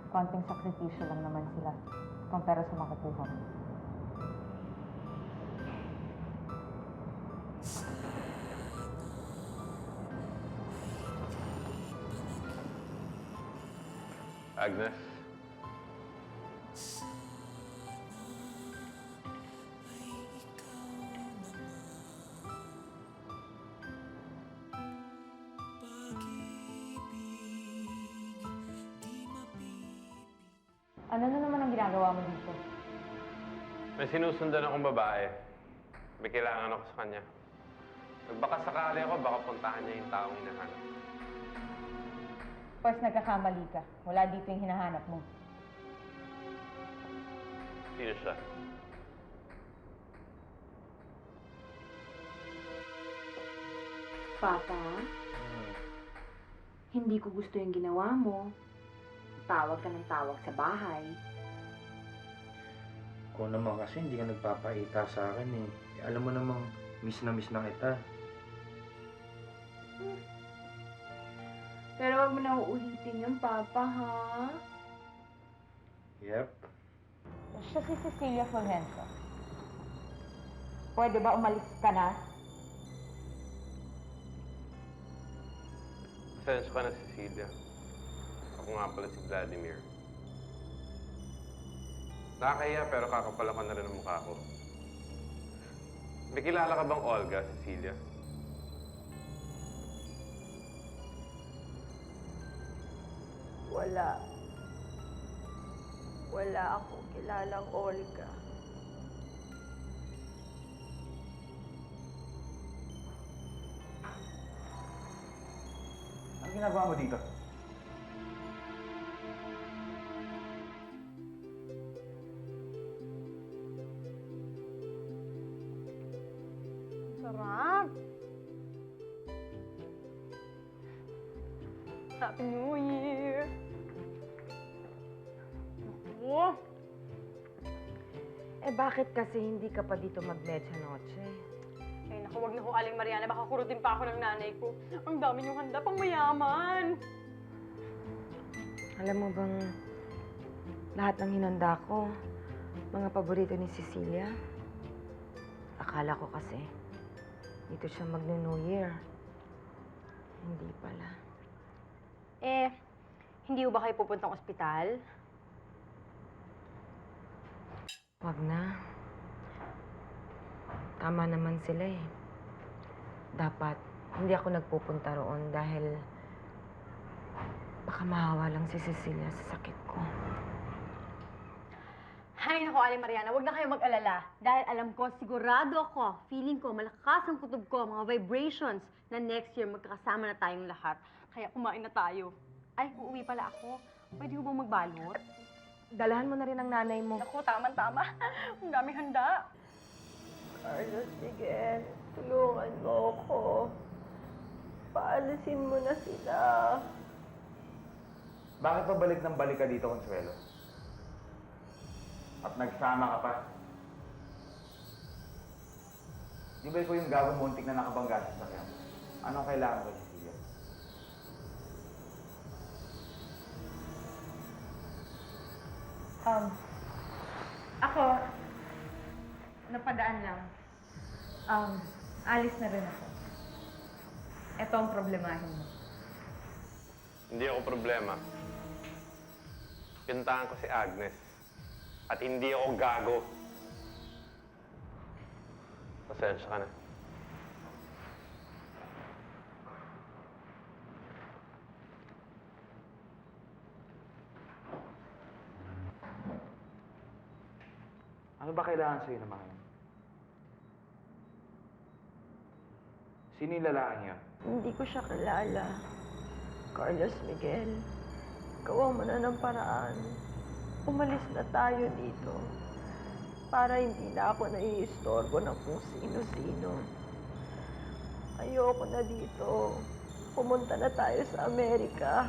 Konting sakripisyo lang naman sila kumpara sa makukuha mo. Agnes? Ano na naman ang ginagawa mo dito? May sinusundan akong babae. May kailangan ako sa kanya. Baka sakali ako, baka puntahan niya yung taong hinahanap. Pwes nagkakamali ka. Wala dito yung hinahanap mo. Sino siya? Papa, hindi ko gusto yung ginawa mo. Tawag ka ng tawag sa bahay. Ikaw naman kasi hindi ka nagpapaita sa akin eh. Alam mo namang miss na kita. Pero wag mo na uulitin yung Papa, ha? Yep. Siya si Cecilia Fulgencio. Pwede ba umalis ka na? Pasensya ka na, Cecilia. Ako nga pala si Vladimir. Nakakahiya pero kakapal ako na rin ang mukha ko. May kilala ka bang Olga, Cecilia? Wala. Wala akong kilalang Olga. Anong ginagawa mo dito? Sarap! Happy New Year! Naku! Bakit kasi hindi ka pa dito mag-medya noche? Ay, naku, wag na ho, Aling Mariana. Baka kurutin pa ako ng nanay ko. Ang dami niyong handa, pang mayaman! Alam mo bang lahat ng hinanda ko, mga paborito ni Cecilia? Akala ko kasi dito siya mag-New Year. Hindi pala. Hindi ho ba kayo pupuntang ospital? Wag na. Tama naman sila eh. Dapat hindi ako nagpupunta roon dahil baka mahawa lang si Cecilia sa sakit ko. Hay, naku, Aling Mariana, wag na kayo mag-alala. Dahil alam ko, sigurado ako, feeling ko, malakas ang kutob ko, mga vibrations, na next year magkakasama na tayong lahat. Kaya kumain na tayo. Ay, uuwi pala ako. Pwede ho bang magbalot? Dalahan mo na rin ang nanay mo. Naku, tama-tama. Ang daming handa. Carlos, Miguel, tulungan mo ako. Paalisin mo na sila. Bakit pa balik ng balik ka dito, Consuelo? At nagsama ka pa? Di ba ikaw yung gawang muntik na nakabangga sa sakyan? Anong kailangan ko, Cecilia? Ako, napadaan lang. Alis na rin ako. Ito ang problemahin mo. Hindi ako problema. Pintahan ko si Agnes. At hindi ako gago. Pasensya ka na. Ano ba kailangan sa'yo naman? Sino yung lalaking yun? Hindi ko siya kilala. Carlos Miguel, gawa mo na ng paraan. Umalis na tayo dito. Para hindi na ako naiistorbo ng kung sino-sino. Ayoko na dito. Pumunta na tayo sa Amerika.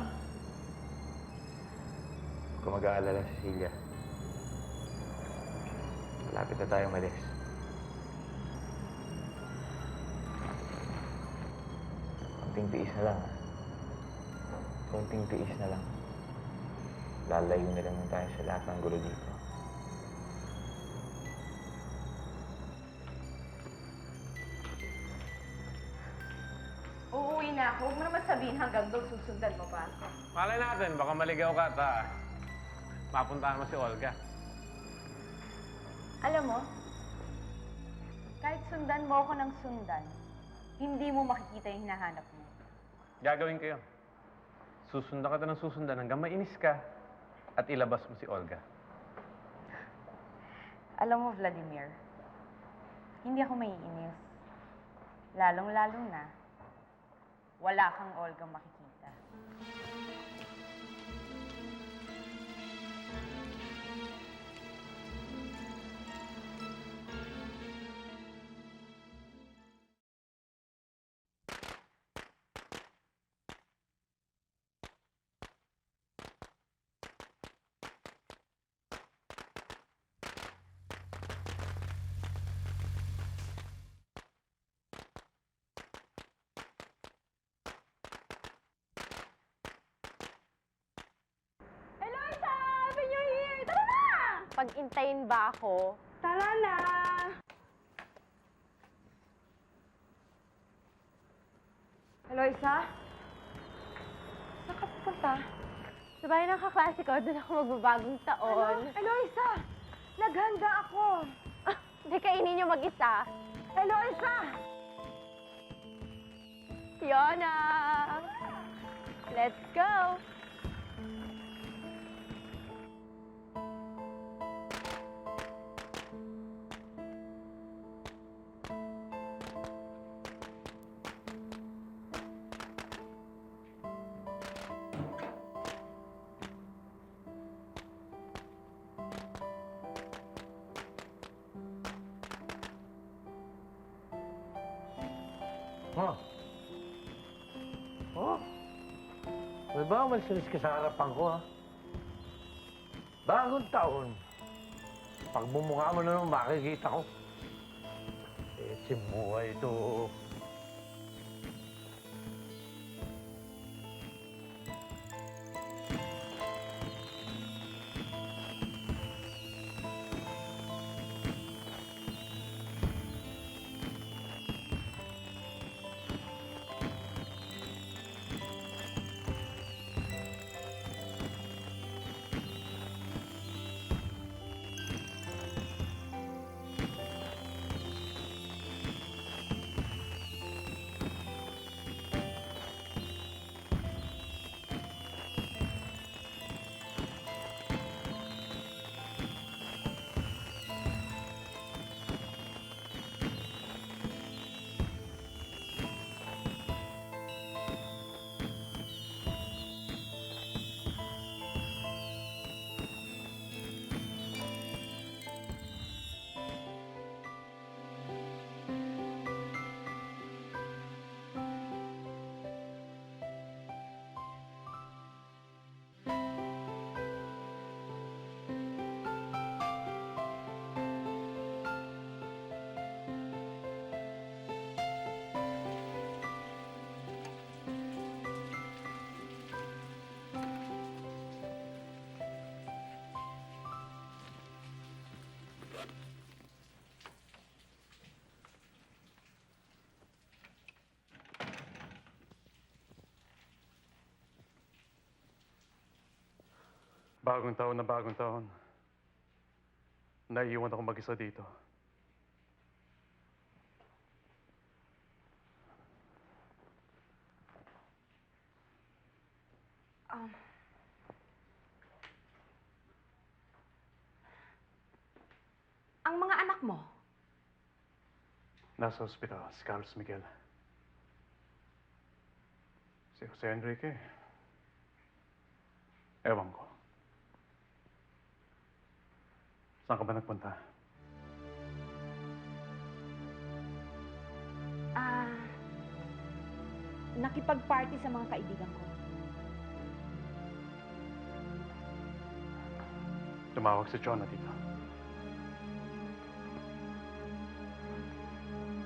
Huwag ka mag-aalala, Cecilia. Malapit na tayo umalis. Konting tiis na lang, ha? Konting tiis na lang. lalayo na lang tayo sa lahat ng gulo dito. Uuwi na ako. Huwag mo naman sabihin hanggang doon susundan mo pa ako. Malay natin, baka maligaw ka at mapuntahan mo si Olga. Alam mo, kahit sundan mo ako ng sundan, hindi mo makikita yung hinahanap mo. Gagawin ko yun. Susundan ka ng susundan hanggang mainis ka at ilabas mo si Olga. Alam mo, Vladimir, hindi ako maiinis. Lalong-lalo na, wala kang Olga makikita. Eloisa! Happy New Year! Tara na! Pag-intayin ba ako? Tara na! Eloisa? Saan ka pupunta? Sa bahay ng kaklase ko, doon ako magbabagong taon. Eloisa! Naghanda ako! Hindi kainin niyo mag-isa. Eloisa! Fiona! Let's go! Oh. Oh. May ba umalis ka sa harapan ko, ha? Bagong taon. Pagmumukha mo na nung makikita ko. Eh, simuha ito. Bagong taon na bagong taon. Naiiwan ako mag-isa dito. Ang mga anak mo? Nasa ospital, si Carlos Miguel. Si Jose Enrique. Ewan ko. Saan ka ba nagpunta? Nakipag-party sa mga kaibigan ko. Tumawag si Jonah dito.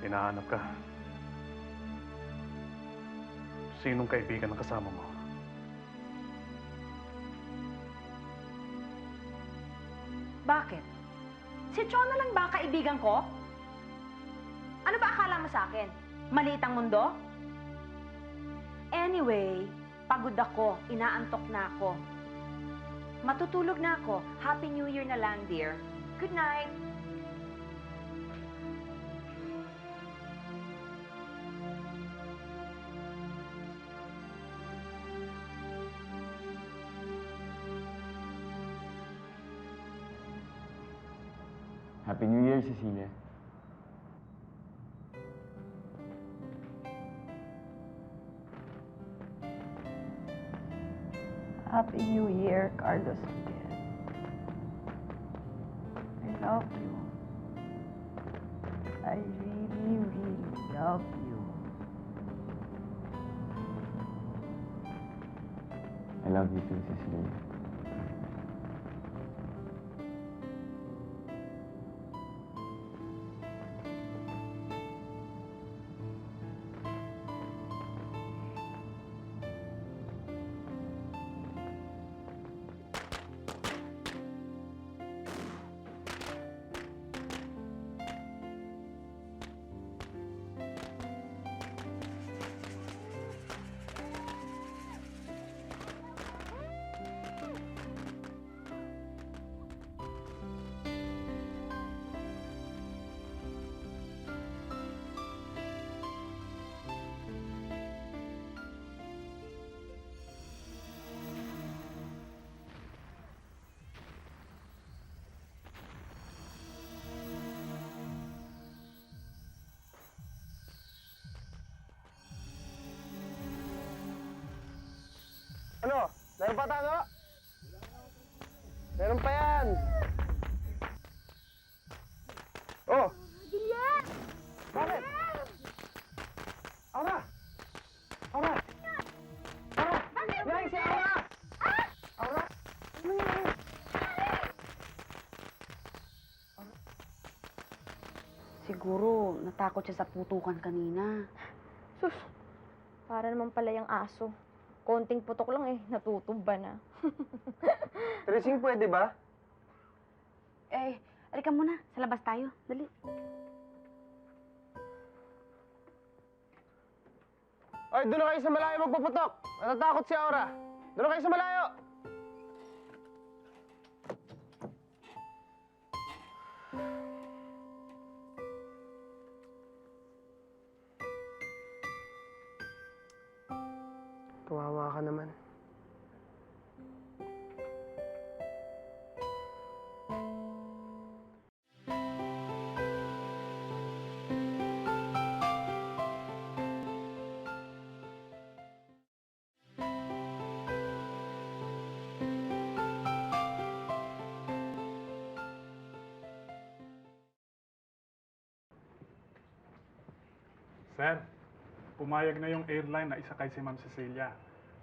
Hinahanap ka. Sinong kaibigan ang kasama mo? Bakit? Si Chona lang ba ang kaibigan ko? Ano ba akala mo sa akin? Maliit ang mundo? Anyway, pagod ako. Inaantok na ako. Matutulog na ako. Happy New Year na lang, dear. Good night. Happy New Year, Cecilia. Happy New Year, Carlos Miguel. I love you. I really, really love you. I love you too, Cecilia. Ano? Meron pa tayo? Meron pa yan! Oh! Bakit? Aura! Aura! Aura! Nay, si Aura! Aura! Ano yan? Siguro, natakot siya sa putukan kanina. Sus, para naman pala yung aso. Konting putok lang eh, natutumba na. Tracing pwede ba? Eh, alika muna. Sa labas tayo. Dali. Ay, doon na kayo sa malayo magpaputok! Natatakot si Aura! Doon na kayo sa malayo! Kawawa ka naman. Sir, pumayag na yung airline na isakay si Ma'am Cecilia.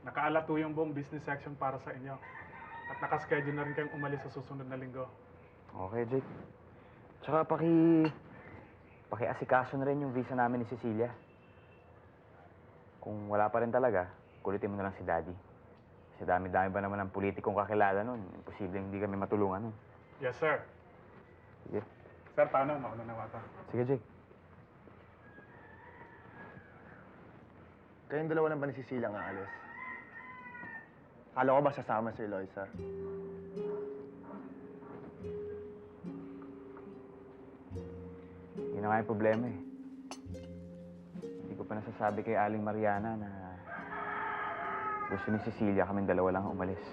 Nakaalato yung buong business section para sa inyo. At nakaschedule na rin kayong umalis sa susunod na linggo. Okay, Jake. Tsaka pakiasikaso na rin yung visa namin ni Cecilia. Kung wala pa rin talaga, kulitin mo na lang si Daddy. Kasi dami-dami ba naman ang politikong kakilala nun? Imposibleng hindi kami matulungan nun. Yes, sir. Sige. Sir, paano? Mauna na wata. Sige, Jake. Kayong dalawa na ba ni Cecilia nga alis? Akala ko ba sasama si Eloisa? Yun na nga yung problema eh. Hindi ko pa nasasabi kay Aling Mariana na gusto ni Cecilia kaming dalawa lang ang umalis.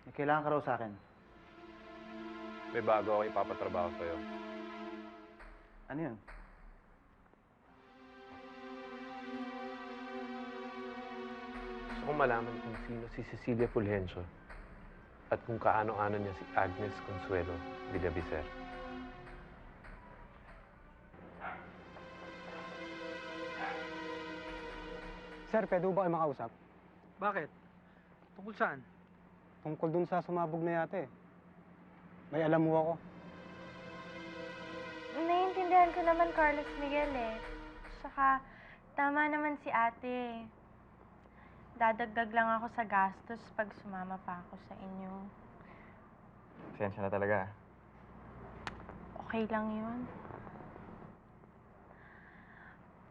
May kailangan ka raw sa akin. May bago ako ipapatrabaho sa'yo. Ano yun? Gusto kong malaman kung sino si Cecilia Fulgencio at kung kaano-ano niya si Agnes Consuelo Villavicer. Sir, pwede ba kayo makausap? Bakit? Tungkol saan? Tungkol dun sa sumabog na yate. May alam mo ako. Naiintindihan ko naman, Carlos Miguel eh. Saka, tama naman si ate. Dadagdag lang ako sa gastos pag sumama pa ako sa inyo. Pasensya na talaga. Okay lang yun.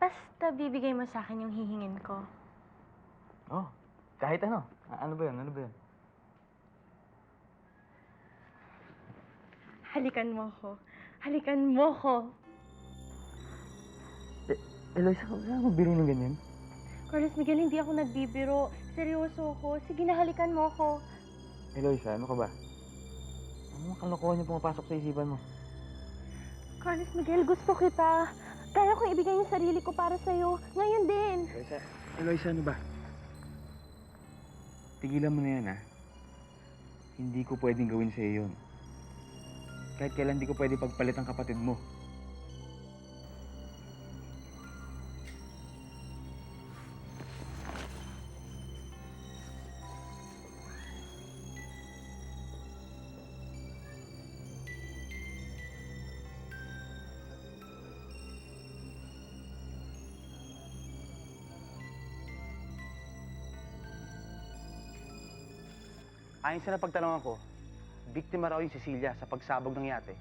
Basta bibigay mo sa akin yung hihingin ko. Oh, kahit ano. Ano ba yun? Ano ba yun? Halikan mo ko. Halikan mo ko. Eloisa, huwag ka magbiro ng ganyan. Carlos Miguel, hindi ako nagbibiro. Seryoso ako. Sige na, halikan mo ko. Eloisa, ano ka ba? Ano mga kalokohan yung pumapasok sa isipan mo? Carlos Miguel, gusto kita. Kaya kong ibigay yung sarili ko para sa'yo. Ngayon din. Eloisa, ano ba? Tigilan mo na yan, ha? Hindi ko pwedeng gawin sa'yo yun. Kahit kailan hindi ko pwede pagpalit ang kapatid mo. Ayon sa napagtanungan ko, biktima raw yung Cecilia sa pagsabog ng yate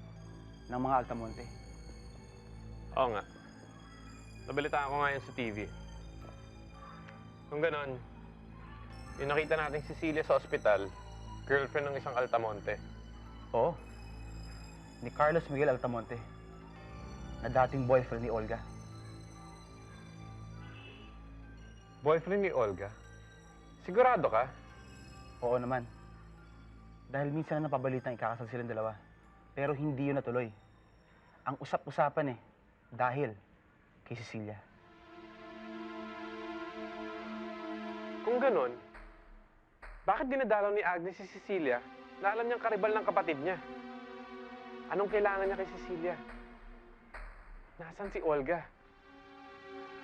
ng mga Altamonte. Oo nga. Nabalitaan ko nga yun sa TV. Kung ganon, yung nakita nating Cecilia sa ospital, girlfriend ng isang Altamonte. Oo. Ni Carlos Miguel Altamonte, na dating boyfriend ni Olga. Boyfriend ni Olga? Sigurado ka? Oo naman. Dahil minsan na napabalitang ikakasal silang dalawa. Pero hindi yun natuloy. Ang usap-usapan dahil kay Cecilia. Kung ganon, bakit dinadalaw ni Agnes si Cecilia na alam niyang karibal ng kapatid niya? Anong kailangan niya kay Cecilia? Nasaan si Olga?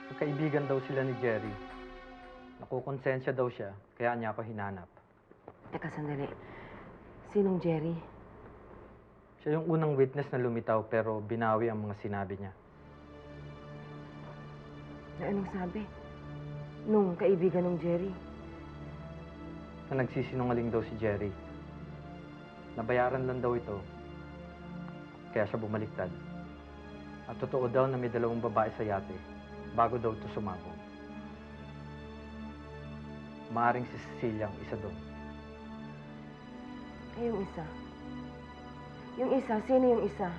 Magkaibigan daw sila ni Jerry. Nakukonsensya daw siya, kaya niya ako hinanap. Teka, sandali. Sinong Jerry? Siya yung unang witness na lumitaw pero binawi ang mga sinabi niya. Na anong sabi? Nung kaibigan ng Jerry. Na nagsisinungaling daw si Jerry. Nabayaran lang daw ito, kaya siya bumaliktad. At totoo daw na may 2 babae sa yate bago daw ito sumabog. Maaring si Cecilia ang isa doon. Ay, yung isa. Yung isa, sino yung isa?